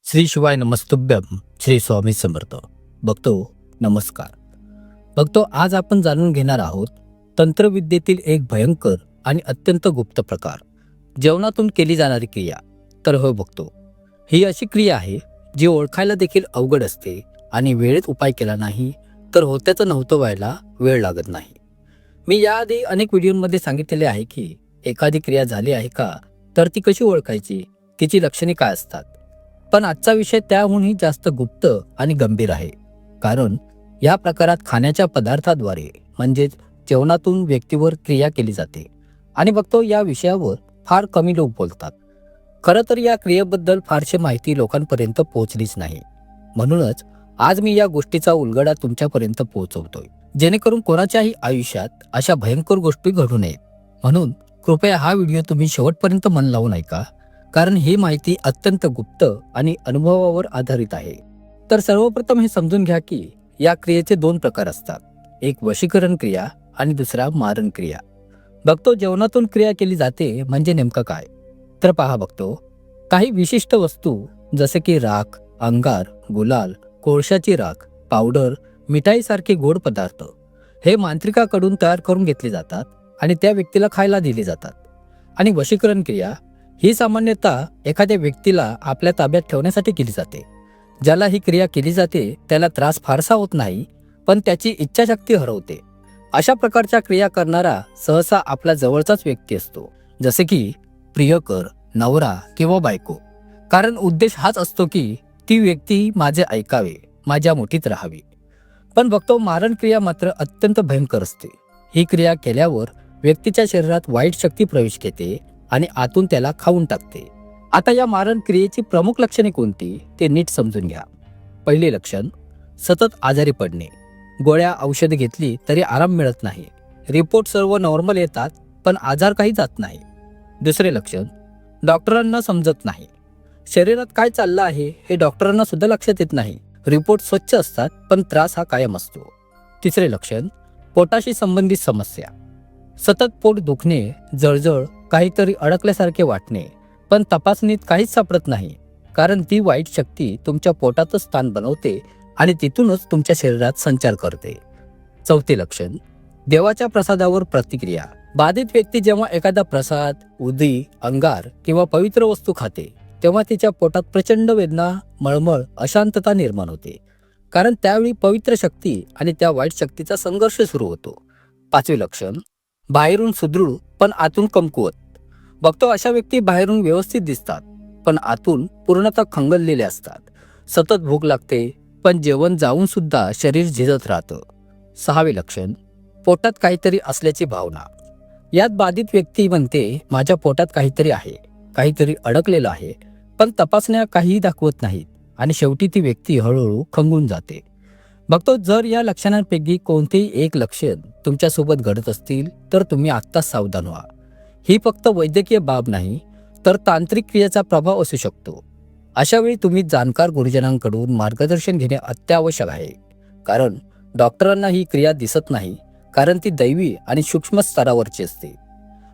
श्री शिवाय नमस्तुभ्यम. श्री स्वामी समर्थ. भक्तो नमस्कार. भक्तो, आज आपण जाणून घेणार आहोत तंत्रविद्येतील एक भयंकर आणि अत्यंत गुप्त प्रकार, जेवणातून केली जाणारी क्रिया. तर हो भक्तो, ही अशी क्रिया आहे जी ओळखायला देखील अवघड असते आणि वेळेत उपाय केला नाही तर होत्याचं नव्हतं व्हायला वेळ लागत नाही. मी याआधी अनेक व्हिडिओमध्ये सांगितलेले आहे की एखादी क्रिया झाली आहे का, तर ती कशी ओळखायची, तिची लक्षणे काय असतात. पण आजचा विषय त्याहूनही जास्त गुप्त आणि गंभीर आहे, कारण या प्रकारात खाण्याच्या पदार्थाद्वारे म्हणजेच जेवणातून व्यक्तीवर क्रिया केली जाते आणि बघतो या विषयावर फार कमी लोक बोलतात. खरं तर या क्रियेबद्दल फारशी माहिती लोकांपर्यंत पोहोचलीच नाही. म्हणूनच आज मी या गोष्टीचा उलगडा तुमच्यापर्यंत पोहोचवतोय, जेणेकरून कोणाच्याही आयुष्यात अशा भयंकर गोष्टी घडू नयेत. म्हणून कृपया हा व्हिडिओ तुम्ही शेवटपर्यंत मन लावून ऐका, कारण ही माहिती अत्यंत गुप्त आणि अनुभवावर आधारित आहे. तर सर्वप्रथम हे समजून घ्या की या क्रियेचे दोन प्रकार असतात, एक वशीकरण क्रिया आणि दुसरा मारण क्रिया. बघतो जेवणातून क्रिया केली जाते म्हणजे नेमकं काय. तर पहा बघतो, काही विशिष्ट वस्तू जसे की राख, अंगार, गुलाल, कोळशाची राख, पावडर, मिठाईसारखे गोड पदार्थ हे मांत्रिकाकडून तयार करून घेतले जातात आणि त्या व्यक्तीला खायला दिले जातात. आणि वशीकरण क्रिया ही सामान्यतः एखाद्या व्यक्तीला आपल्या ताब्यात ठेवण्यासाठी केली जाते. ज्याला ही क्रिया केली जाते त्याला त्रास फारसा होत नाही, पण त्याची इच्छाशक्ती हरवते. अशा प्रकारच्या क्रिया करणारा सहसा आपला जवळचाच व्यक्ती असतो, जसे की प्रियकर, नवरा किंवा बायको. कारण उद्देश हाच असतो की ती व्यक्ती माझे ऐकावे, माझ्या मुठीत राहावी. पण बघतो मारण क्रिया मात्र अत्यंत भयंकर असते. ही क्रिया केल्यावर व्यक्तीच्या शरीरात वाईट शक्ती प्रवेश घेते आणि आतून त्याला खाऊन टाकते. आता या मारण क्रियेची प्रमुख लक्षणे कोणती ते नीट समजून घ्या. पहिले लक्षण, सतत आजारी पडणे. गोळ्या औषध घेतली तरी आराम मिळत नाही. रिपोर्ट सर्व नॉर्मल येतात पण आजार काही जात नाही. दुसरे लक्षण, डॉक्टरांना समजत नाही. शरीरात काय चाललं आहे हे डॉक्टरांना सुद्धा लक्षात येत नाही. रिपोर्ट स्वच्छ असतात पण त्रास हा कायम असतो. तिसरे लक्षण, पोटाशी संबंधित समस्या. सतत पोट दुखणे, जळजळ, काहीतरी अडकल्यासारखे वाटणे, पण तपासणीत काहीच सापडत नाही, कारण ती वाईट शक्ती तुमच्या पोटातच स्थान बनवते आणि तिथूनच तुमच्या शरीरात संचार करते. चौथे लक्षण, देवाच्या प्रसादावर प्रतिक्रिया. बाधित व्यक्ती जेव्हा एखादा प्रसाद, उदी, अंगार किंवा पवित्र वस्तू खाते तेव्हा तिच्या पोटात प्रचंड वेदना, मळमळ, अशांतता निर्माण होते, कारण त्यावेळी पवित्र शक्ती आणि त्या वाईट शक्तीचा संघर्ष सुरू होतो. पाचवे लक्षण, बाहेरून सुदृढ पण आतून कमकुवत. बघतो अशा व्यक्ती बाहेरून व्यवस्थित दिसतात पण आतून पूर्णतः खंगललेले असतात. सतत भूक लागते पण जेवण जाऊन सुद्धा शरीर झिजत राहतं. सहावे लक्षण, पोटात काहीतरी असल्याची भावना. यात बाधित व्यक्ती म्हणते माझ्या पोटात काहीतरी आहे, काहीतरी अडकलेलं आहे, पण तपासण्या काहीही दाखवत नाहीत आणि शेवटी ती व्यक्ती हळूहळू खंगून जाते. बघतो जर या लक्षणांपैकी कोणतेही एक लक्षण तुमच्यासोबत घडत असतील तर तुम्ही आत्ताच सावधान व्हा. ही फक्त वैद्यकीय बाब नाही तर तांत्रिक क्रियेचा प्रभाव असू शकतो. अशा वेळी तुम्ही जाणकार गुरुजनांकडून मार्गदर्शन घेणे अत्यावश्यक आहे, कारण डॉक्टरांना ही क्रिया दिसत नाही, कारण ती दैवी आणि सूक्ष्म स्तरावरची असते.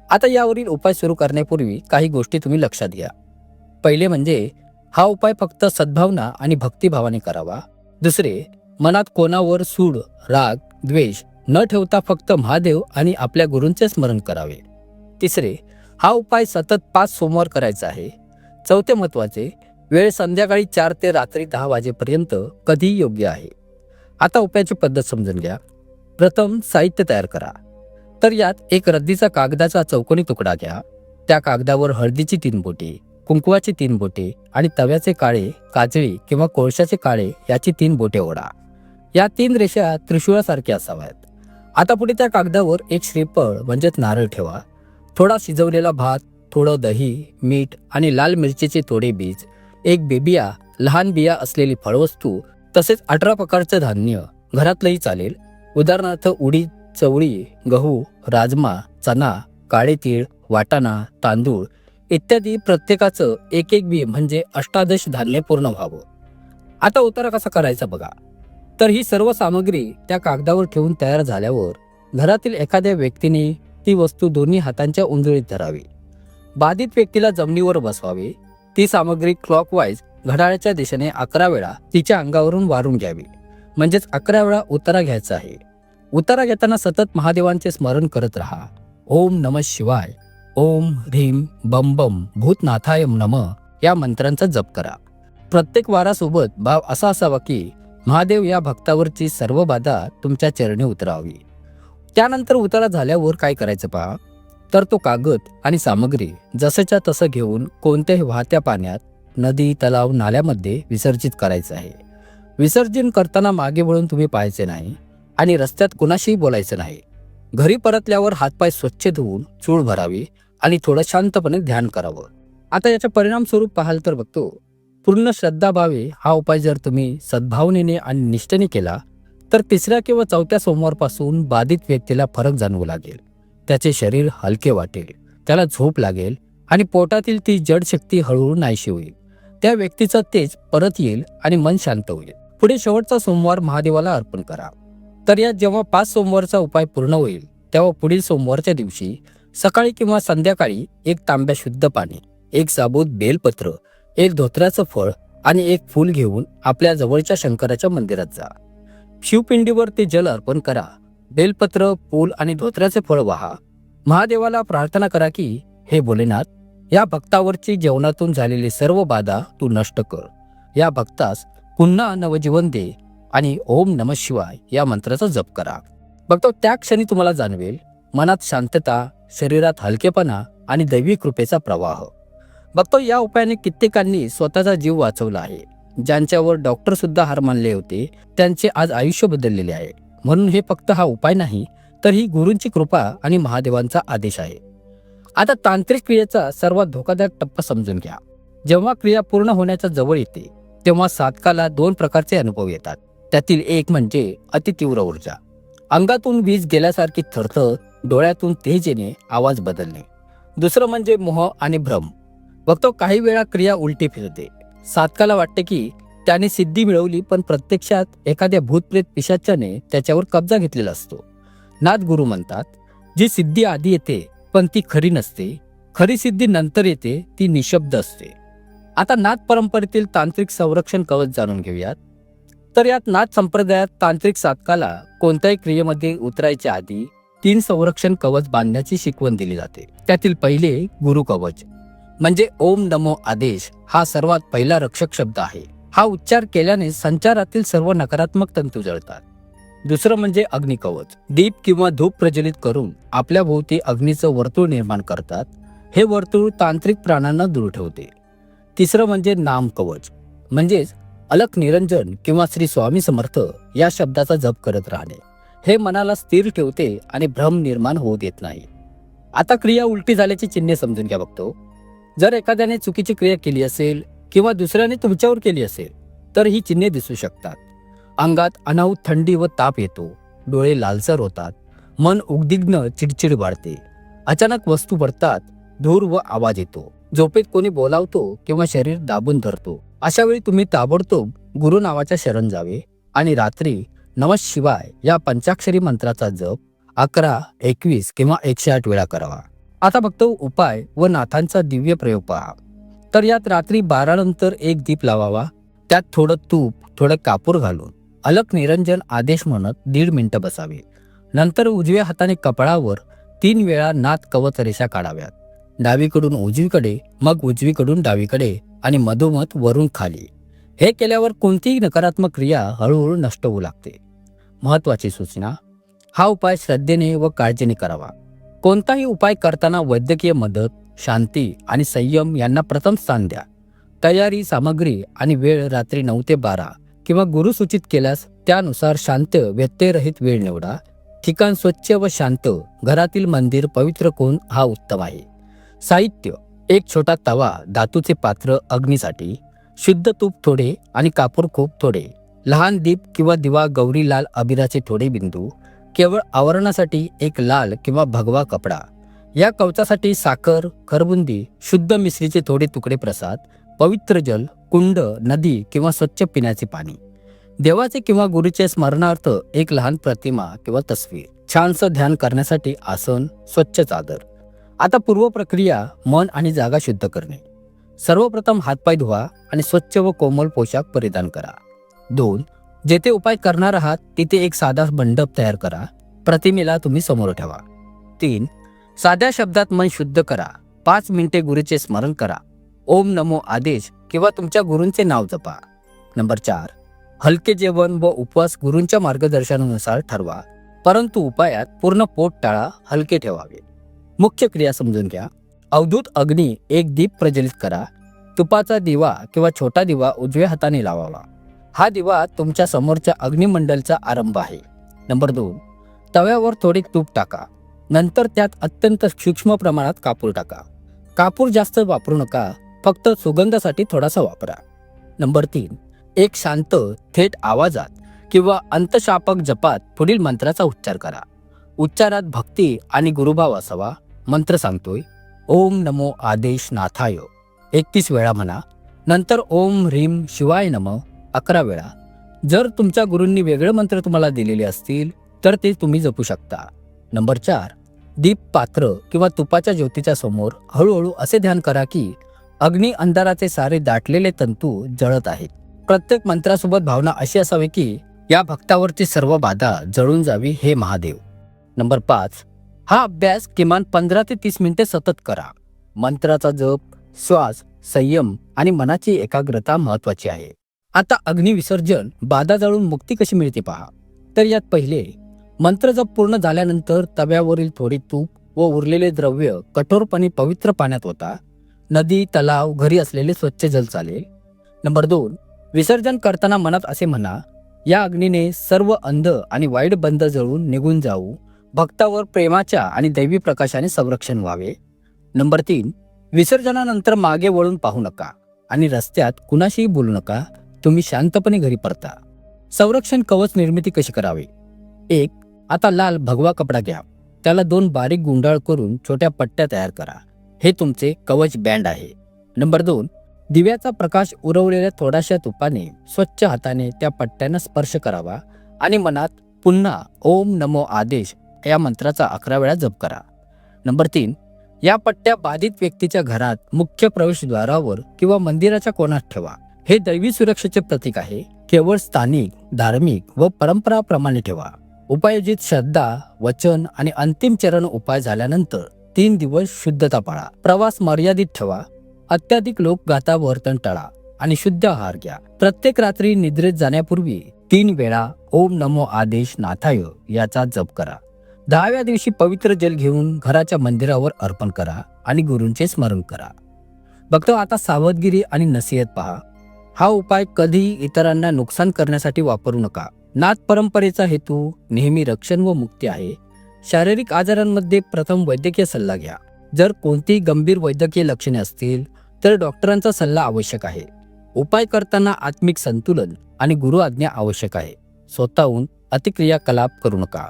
आता यावरील उपाय सुरू करण्यापूर्वी काही गोष्टी तुम्ही लक्षात घ्या. पहिले म्हणजे हा उपाय फक्त सद्भावना आणि भक्तिभावाने करावा. दुसरे, मनात कोणावर सूड, राग, द्वेष न ठेवता फक्त महादेव आणि आपल्या गुरूंचे स्मरण करावे. तिसरे, हा उपाय सतत 5 सोमवार करायचा आहे. चौथे महत्वाचे, वेळ संध्याकाळी 4 ते रात्री 10 वाजेपर्यंत कधीही योग्य आहे. आता उपायाची पद्धत समजून घ्या. प्रथम साहित्य तयार करा. तर यात एक रद्दीचा कागदाचा चौकोनी तुकडा घ्या. त्या कागदावर हळदीची 3 बोटे, कुंकवाची 3 बोटे आणि तव्याचे काळे, काजळी किंवा कोळशाचे काळे याची 3 बोटे ओढा. या 3 रेषा त्रिशूळासारख्या असाव्यात. आता पुढे त्या कागदावर एक श्रीफळ म्हणजेच नारळ ठेवा. थोडा शिजवलेला भात, थोडं दही, मीठ आणि लाल मिरचीचे थोडे बीज, एक बेबिया, लहान बिया असलेली फळवस्तू, तसेच 18 प्रकारचं धान्य, घरातलंही चालेल. उदाहरणार्थ उडीद, चवळी, गहू, राजमा, चणा, काळे तीळ, वाटाणा, तांदूळ इत्यादी. प्रत्येकाचं एक एक बी म्हणजे 18 धान्य पूर्ण व्हावं. आता उतारा कसा करायचा बघा. तर ही सर्व सामग्री त्या कागदावर ठेवून तयार झाल्यावर घरातील एखाद्या व्यक्तीने ती वस्तू दोन्ही हातांच्या उंजळीत धरावी. बाधित व्यक्तीला जमिनीवर बसवावे. ती सामग्री क्लॉकवाईज घड्याळाच्या दिशेने 11 वेळा तिच्या अंगावरून वारून घ्यावी. म्हणजेच 11 वेळा उतारा घ्यायचा आहे. उतारा घेताना सतत महादेवांचे स्मरण करत राहा. ओम नमः शिवाय, ओम ह्रीम बम बम भूतनाथाय नमः या मंत्रांचा जप करा. प्रत्येक वारासोबत भाव असा असावा की महादेव या भक्तावरची सर्व बाधा तुमच्या चरणी उतरावी. त्यानंतर उतारा झाल्यावर काय करायचं पहा, तर तो कागद आणि सामग्री जसंच्या तसं घेऊन कोणत्याही वाहत्या पाण्यात, नदी, तलाव, नाल्यामध्ये विसर्जित करायचं आहे. विसर्जन करताना मागे वळून तुम्ही पाहायचे नाही आणि रस्त्यात कुणाशीही बोलायचं नाही. घरी परतल्यावर हातपाय स्वच्छ धुवून चूळ भरावी आणि थोडं शांतपणे ध्यान करावं. आता याचा परिणाम स्वरूप पाहाल तर बघतो, पूर्ण श्रद्धाभावे हा उपाय जर तुम्ही सद्भावनेने आणि निष्ठेने केला तर 3ऱ्या किंवा 4थ्या सोमवारपासून बाधित व्यक्तीला फरक जाणवू लागेल. त्याचे शरीर हलके वाटेल, त्याला झोप लागेल आणि पोटातील ती जड शक्ती हळूहळू नाहीशी होईल. त्या व्यक्तीचा तेज परत येईल आणि मन शांत होईल. पुढे शेवटचा सोमवार महादेवाला अर्पण करा. तर या जेव्हा 5 सोमवारचा उपाय पूर्ण होईल तेव्हा पुढील सोमवारच्या दिवशी सकाळी किंवा संध्याकाळी 1 तांब्या शुद्ध पाणी, 1 साबूत बेलपत्र, 1 धोत्र्याचं फळ आणि 1 फूल घेऊन आपल्या जवळच्या शंकराच्या मंदिरात जा. शिवपिंडीवर ते जल अर्पण करा. बेलपत्र, फूल आणि धोत्र्याचे फळ वाहा. महादेवाला प्रार्थना करा की हे भोलेनाथ, या भक्तावरची जेवणातून झालेली सर्व बाधा तू नष्ट कर. या भक्तास पुन्हा नवजीवन दे आणि ओम नमः शिवाय या मंत्राचा जप करा. बघतो त्या क्षणी तुम्हाला जाणवेल मनात शांतता, शरीरात हलकेपणा आणि दैवी कृपेचा प्रवाह. बघतो या उपायाने कित्येकांनी स्वतःचा जीव वाचवला आहे. ज्यांच्यावर डॉक्टर सुद्धा हार मानले होते त्यांचे आज आयुष्य बदललेले आहे. म्हणून हे फक्त हा उपाय नाही तर ही गुरूंची कृपा आणि महादेवांचा आदेश आहे. आता तांत्रिक क्रियेचा सर्वात धोकादायक टप्पा समजून घ्या. जेव्हा क्रिया पूर्ण होण्याच्या जवळ येते तेव्हा साधकाला 2 प्रकारचे अनुभव येतात. त्यातील एक म्हणजे अतितीव्र ऊर्जा, अंगातून वीज गेल्यासारखी थरथर, डोळ्यातून तेज येणे, आवाज बदलणे. दुसरं म्हणजे मोह आणि भ्रम. बघतो काही वेळा क्रिया उलटी फिरते. साधकाला वाटते की त्याने सिद्धी मिळवली, पण प्रत्यक्षात एखाद्या भूतप्रेत पिशाच्याने त्याच्यावर कब्जा घेतलेला असतो. नाथ गुरु म्हणतात, जी सिद्धी आधी येते पण ती खरी नसते, खरी सिद्धी नंतर येते, ती निशब्द असते. आता नाथ परंपरेतील तांत्रिक संरक्षण कवच जाणून घेऊयात. तर यात नाथ संप्रदायात तांत्रिक साधकाला कोणत्याही क्रियेमध्ये उतरायच्या आधी 3 संरक्षण कवच बांधण्याची शिकवण दिली जाते. त्यातील पहिले गुरु कवच म्हणजे ओम नमो आदेश हा सर्वात पहिला रक्षक शब्द आहे. हा उच्चार केल्याने संचारातील सर्व नकारात्मक तंतू जळतात. दुसरं म्हणजे अग्नी कवच. दीप किंवा धूप प्रज्वलित करून आपल्या भोवती अग्नीचं वर्तुळ निर्माण करतात. हे वर्तुळ तांत्रिक प्राणांना दूर ठेवते. तिसरं म्हणजे नाम कवच, म्हणजेच अलख निरंजन किंवा श्री स्वामी समर्थ या शब्दाचा जप करत राहणे. हे मनाला स्थिर ठेवते आणि भ्रम निर्माण होऊ देत नाही. आता क्रिया उलटी झाल्याची चिन्हे समजून घ्या. बघतो जर एखाद्याने चुकीची क्रिया केली असेल किंवा दुसऱ्याने तुमच्यावर केली असेल तर ही चिन्हे दिसू शकतात. अंगात अनाहूत थंडी व ताप येतो, डोळे लालसर होतात, मन उद्विग्न, चिडचिड वाढते, अचानक वस्तू पडतात, धूर व आवाज येतो, झोपेत कोणी बोलावतो किंवा शरीर दाबून धरतो. अशा वेळी तुम्ही ताबडतोब गुरु नावाच्या शरण जावे आणि रात्री नमः शिवाय या पंचाक्षरी मंत्राचा जप 11, 21 किंवा 108 वेळा करावा. आता बघतो उपाय व नाथांचा दिव्य प्रयोग पहा. तर यात रात्री 12 नंतर 1 दीप लावावा. त्यात थोडं तूप, थोडं कापूर घालून अलख निरंजन आदेश म्हणत 1.5 मिनिटं बसावे. नंतर उजव्या हाताने कपाळावर 3 वेळा नाथ कवच रेषा काढाव्यात. डावीकडून उजवीकडे, मग उजवीकडून डावीकडे आणि मधोमध वरून खाली. हे केल्यावर कोणतीही नकारात्मक क्रिया हळूहळू नष्ट होऊ लागते. महत्वाची सूचना, हा उपाय श्रद्धेने व काळजीने करावा. कोणताही उपाय करताना वैद्यकीय मदत, शांती आणि संयम यांना प्रथम स्थान द्या. तयारी, सामग्री आणि वेळ रात्री 9 ते 12 किंवा गुरु सूचित केल्यास त्यानुसार शांत, व्यत्ययरहित वेळ निवडा. ठिकाण स्वच्छ व शांत, घरातील मंदिर, पवित्र कोण हा उत्तम आहे. साहित्य: 1 छोटा तवा, धातूचे पात्र अग्नीसाठी, शुद्ध तूप थोडे आणि कापूर खूप थोडे, लहान दीप किंवा दिवा, गौरी लाल अबिराचे थोडे बिंदू, केवळ आवरणासाठी 1 लाल किंवा भगवा कपडा. या कवचासाठी साखर, खरबुंदी, शुद्ध मिश्रीचे थोडे तुकडे प्रसाद, पवित्र जल, कुंड, नदी किंवा स्वच्छ पिण्याचे पाणी. देवाचे किंवा गुरुचे स्मरणार्थ 1 लहान प्रतिमा किंवा तस्वीर. छानसं ध्यान करण्यासाठी आसन, स्वच्छ चादर. आता पूर्व प्रक्रिया: मन आणि जागा शुद्ध करणे. सर्वप्रथम हातपाय धुवा आणि स्वच्छ व कोमल पोशाख परिधान करा. 2. जेथे उपाय करणार आहात तिथे एक साधा मंडप तयार करा. प्रतिमेला तुम्ही समोर ठेवा. 3. साध्या शब्दात मन शुद्ध करा. 5 मिनिटे गुरुचे स्मरण करा. ओम नमो आदेश किंवा तुमच्या गुरूंचे नाव जपा. 4. हलके जेवण व उपवास गुरूंच्या मार्गदर्शनानुसार ठरवा, परंतु उपायात पूर्ण पोट टाळा, हलके ठेवावे. मुख्य क्रिया समजून घ्या. अवधूत अग्नी एक दीप प्रज्वलित करा. तुपाचा दिवा किंवा छोटा दिवा उजव्या हाताने लावावा. हा दिवा तुमच्या समोरच्या अग्निमंडलचा आरंभ आहे. 2. तव्यावर थोडे तूप टाका. नंतर त्यात अत्यंत सूक्ष्म प्रमाणात कापूर टाका. कापूर जास्त वापरू नका, फक्त सुगंधासाठी थोडासा वापरा. 3. एक शांत थेट आवाजात किंवा अंतशापक जपात पुढील मंत्राचा उच्चार करा. उच्चारात भक्ती आणि गुरुभाव असावा. मंत्र सांगतोय, ओम नमो आदेश नाथाय 31 वेळा म्हणा. नंतर ओम ह्रीम शिवाय नमः 11 वेळा. जर तुमच्या गुरूंनी वेगळे मंत्र तुम्हाला दिलेले असतील तर ते तुम्ही जपू शकता. 4. दीप पात्र किंवा तुपाच्या ज्योतीच्या समोर हळूहळू असे ध्यान करा की अग्नी अंधाराचे सारे दाटलेले तंतू जळत आहेत. प्रत्येक मंत्रासोबत भावना अशी असावी की या भक्तावरची सर्व बाधा जळून जावी हे महादेव. 5. हा अभ्यास किमान 15 ते 30 मिनिटे सतत करा. मंत्राचा जप, श्वास, संयम आणि मनाची एकाग्रता महत्वाची आहे. आता अग्निविसर्जन, बाधा जळून मुक्ती कशी मिळते पहा. तर यात पहिले, मंत्र जप पूर्ण झाल्यानंतर तव्यावरील थोडी तूप व उरलेले द्रव्य कठोरपणे पवित्र पाण्यात होता. नदी, तलाव, घरी असलेले स्वच्छ जल चालेल. 2. विसर्जन करताना मनात असे म्हणा, या अग्नीने सर्व अंध आणि वाईट बंध जळून निघून जाऊ. भक्तावर प्रेमाच्या आणि दैवी प्रकाशाने संरक्षण व्हावे. 3. विसर्जनानंतर मागे वळून पाहू नका आणि रस्त्यात कुणाशीही बोलू नका. तुम्ही शांतपणे घरी परता. संरक्षण कवच निर्मिती कशी करावी. 1. आता लाल भगवा कपडा घ्या. त्याला 2 बारीक गुंडाळ करून छोट्या पट्ट्या तयार करा. हे तुमचे कवच बँड आहे. 2. दिव्याचा प्रकाश उरवलेल्या थोड्याशा तुपाने स्वच्छ हाताने त्या पट्ट्यांना स्पर्श करावा आणि मनात पुन्हा ओम नमो आदेश या मंत्राचा 11 वेळा जप करा. 3. या पट्ट्या बाधित व्यक्तीच्या घरात मुख्य प्रवेशद्वारावर किंवा मंदिराच्या कोणात ठेवा. हे दैवी सुरक्षेचे प्रतीक आहे. केवळ स्थानिक, धार्मिक व परंपराप्रमाणे ठेवा. उपायोजित श्रद्धा, वचन आणि अंतिम चरण उपाय झाल्यानंतर 3 दिवस शुद्धता पाळा. प्रवास मर्यादित ठेवा. अत्याधिक लोकगाथा वर्तन टाळा आणि शुद्ध आहार घ्या. प्रत्येक रात्री निद्रेत जाण्यापूर्वी 3 वेळा ओम नमो आदेश नाथाय याचा जप करा. 10व्या दिवशी पवित्र जल घेऊन घराच्या मंदिरावर अर्पण करा आणि गुरूंचे स्मरण करा. बघतो आता सावधगिरी आणि नसीहत पहा. हा उपाय कधीही इतरांना नुकसान करण्यासाठी वापरू नका. नाथ परंपरेचा हेतू नेहमी रक्षण व मुक्ती आहे. शारीरिक आजारांमध्ये प्रथम वैद्यकीय सल्ला घ्या. जर कोणतीही गंभीर वैद्यकीय लक्षणे असतील तर डॉक्टरांचा सल्ला आवश्यक आहे. उपाय करताना आत्मिक संतुलन आणि गुरु आज्ञा आवश्यक आहे. स्वतःहून अतिक्रियाकलाप करू नका.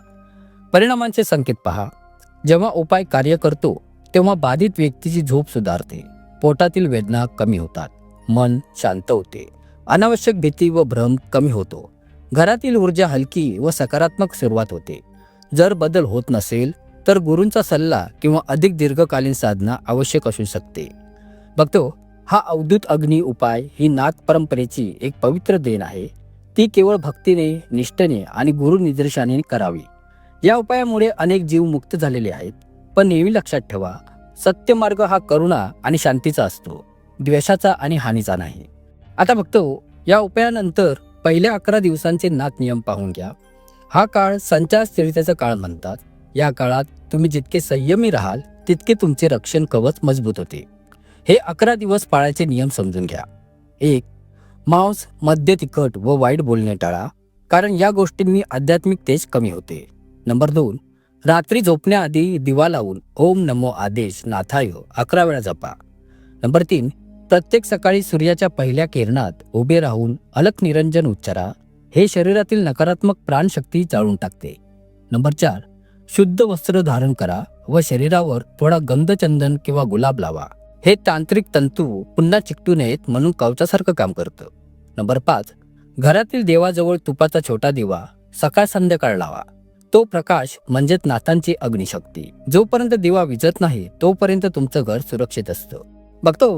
परिणामांचे संकेत पहा. जेव्हा उपाय कार्य करतो तेव्हा बाधित व्यक्तीची झोप सुधारते. पोटातील वेदना कमी होतात. मन शांत होते. अनावश्यक भीती व भ्रम कमी होतो. घरातील ऊर्जा हलकी व सकारात्मक सुरुवात होते. जर बदल होत नसेल तर गुरूंचा सल्ला किंवा अधिक दीर्घकालीन साधना आवश्यक असू शकते. बघतो हा अवधूत अग्नी उपाय ही नाथ परंपरेची एक पवित्र देण आहे. ती केवळ भक्तीने, निष्ठेने आणि गुरु निर्देशाने करावी. या उपायामुळे अनेक जीव मुक्त झालेले आहेत. पण नेहमी लक्षात ठेवा, सत्य मार्ग हा करुणा आणि शांतीचा असतो, द्वेषाचा आणि हानीचा नाही. आता बघतो या उपायानंतर पहिल्या 11 दिवसांचे नाथ नियम पाहून घ्या. हा काळ संचार स्थिरतेचा काळ म्हणतात. या काळात तुम्ही जितके संयमी राहाल तितके तुमचे रक्षण कवच मजबूत होते. हे 11 दिवस पाळायचे नियम समजून घ्या. 1. मांस, मद्य, तिखट व वाईट बोलणे टाळा, कारण या गोष्टींनी आध्यात्मिक तेज कमी होते. 2. रात्री झोपण्याआधी दिवा लावून ओम नमो आदेश नाथाय 11 वेळा जपा. 3. प्रत्येक सकाळी सूर्याच्या पहिल्या किरणात उभे राहून अलख निरंजन उच्चारा. हे शरीरातील नकारात्मक प्राणशक्ती जाळून टाकते. 4. शुद्ध वस्त्र धारण करा व शरीरावर थोडा गंधचंदन किंवा गुलाब लावा. हे तांत्रिक तंतू पुन्हा चिकटू नयेत म्हणून कवचासारखं काम करतं. 5. घरातील देवाजवळ तुपाचा छोटा दिवा सकाळ संध्याकाळ लावा. तो प्रकाश म्हणजेच नाथांची अग्निशक्ती. जोपर्यंत दिवा विझत नाही तोपर्यंत तुमचं घर सुरक्षित असतं. बघतो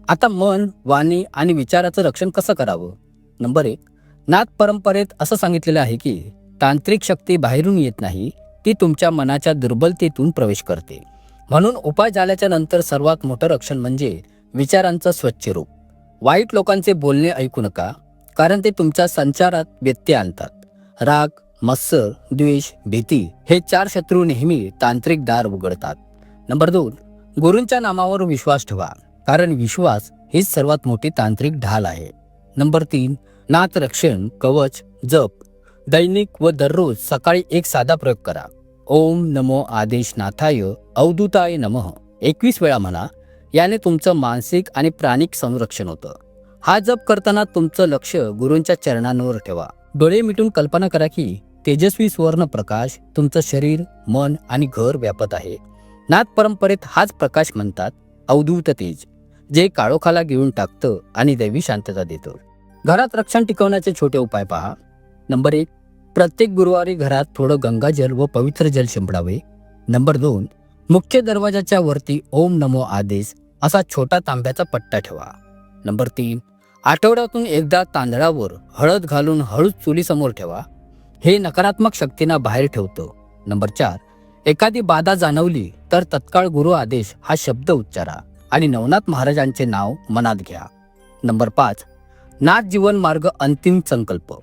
आता मन, वाणी आणि विचाराचं रक्षण कसं करावं? नंबर 1, नाथ परंपरेत असं सांगितलेलं आहे की तांत्रिक शक्ती बाहेरून येत नाही, ती तुमच्या मनाच्या दुर्बलतेतून प्रवेश करते. म्हणून उपाय झाल्याच्या नंतर सर्वात मोठं रक्षण म्हणजे विचारांचं स्वच्छ रूप. वाईट लोकांचे बोलणे ऐकू नका, कारण ते तुमच्या संचारात व्यत्यय आणतात. राग, मत्सर, द्वेष, भीती हे 4 शत्रू नेहमी तांत्रिक दार उघडतात. नंबर 2, गुरूंच्या नामावर विश्वास ठेवा, कारण विश्वास हीच सर्वात मोठी तांत्रिक ढाल आहे. नंबर 3, नाथ रक्षण कवच जप. दैनिक व दररोज सकाळी एक साधा प्रयोग करा. ओम नमो आदेश नाथाय अवधूताय नमः 21 वेळा म्हणा. याने तुमचं मानसिक आणि प्राणिक संरक्षण होतं. हा जप करताना तुमचं लक्ष गुरूंच्या चरणांवर ठेवा. डोळे मिटून कल्पना करा की तेजस्वी सुवर्ण प्रकाश तुमचं शरीर, मन आणि घर व्यापत आहे. नाथ परंपरेत हाच प्रकाश म्हणतात अवधूत तेज, जे काळोखाला गिळून टाकतं आणि दैवी शांतता देतं. घरात रक्षण टिकवण्याचे छोटे उपाय पहा. नंबर 1, प्रत्येक गुरुवारी घरात थोडं गंगाजल व पवित्र जल शिंपडावे. नंबर 2, मुख्य दरवाजाच्या वरती ओम नमो आदेश असा छोटा तांब्याचा पट्टा ठेवा. नंबर 3, आठवड्यातून एकदा तांदळावर हळद घालून हळूच चुलीसमोर ठेवा. हे नकारात्मक शक्तींना बाहेर ठेवतं. नंबर 4, एखादी बाधा जाणवली तर तत्काळ गुरु आदेश हा शब्द उच्चारा आणि नवनाथ महाराजांचे नाव मनात घ्या. नंबर 5, नाथ जीवन मार्ग अंतिम संकल्प.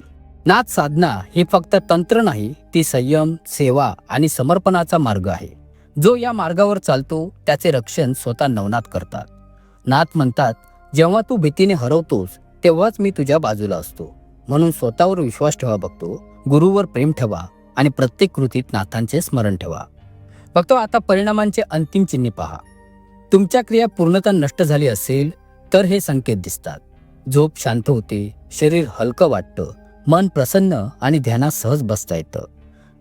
नाथ साधना ही फक्त तंत्र नाही, ती संयम, सेवा आणि समर्पणाचा मार्ग आहे. जो या मार्गावर चालतो त्याचे रक्षण स्वतः नवनाथ करतात. नाथ म्हणतात, जेव्हा तू भीतीने हरवतोस तेव्हाच मी तुझ्या बाजूला असतो. म्हणून स्वतःवर विश्वास ठेवा बघतो, गुरुवर प्रेम ठेवा आणि प्रत्येक कृतीत नाथांचे स्मरण ठेवा. बघतो आता परिणामांचे अंतिम चिन्ह पहा. तुमच्या क्रिया पूर्णतः नष्ट झाली असेल तर हे संकेत दिसतात. झोप शांत होते, शरीर हलकं वाटतं, मन प्रसन्न आणि ध्यानात सहज बसता येतं.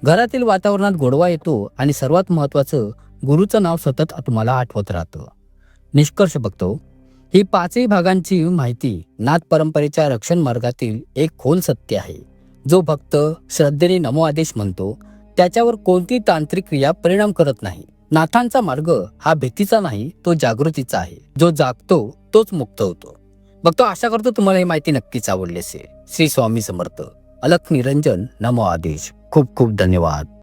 घरातील वातावरणात गोडवा येतो आणि सर्वात महत्त्वाचं, गुरुचं नाव सतत तुम्हाला आठवत राहतं. निष्कर्ष बघतो, ही 5ही भागांची माहिती नाथ परंपरेच्या रक्षण मार्गातील एक खोल सत्य आहे. जो भक्त श्रद्धेने नमो आदेश म्हणतो त्याच्यावर कोणती तांत्रिक क्रिया परिणाम करत नाही. नाथांचा मार्ग हा भीतीचा नाही, तो जागृतीचा आहे. जो जागतो तोच मुक्त होतो. बघतो, आशा करतो तुम्हाला ही माहिती नक्कीच आवडली असेल. श्री स्वामी समर्थ. अलख निरंजन. नमो आदेश. खूप खूप धन्यवाद.